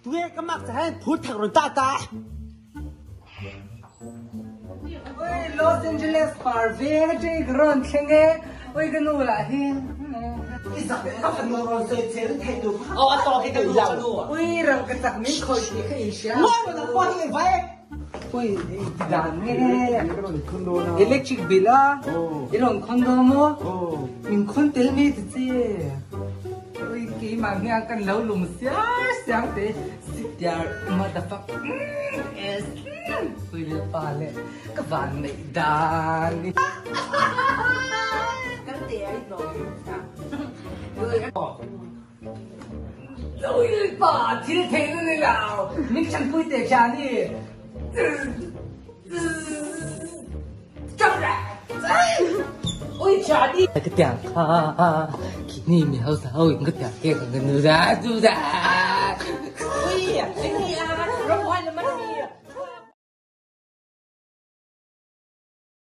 tụi cái mặt sẽ phút thằng rồi ta ôi Los Angeles Parve cái grand kenge ôi cái nụ là hiền cái giặc đấy nó phần rồi chơi chơi thay đủ to cái gì giàu ôi rằng cái giặc mình khôi thì cái gì ngồi mà nó qua cái vậy ôi đàn nghe electric bill á 이런 condo mo mình không tiền gì chứ ôi cái mà nghe cái lâu lùng sáng thế sit there motherfucker ôi lên pha lên cái van này đàn cái tiền rồi ôi bà chỉ thấy nó này nào mình chẳng vui để trả đi trong ra ôi trả đi cái tiền kini mi hao sao cái tiền kia cái người ra chú ra ôi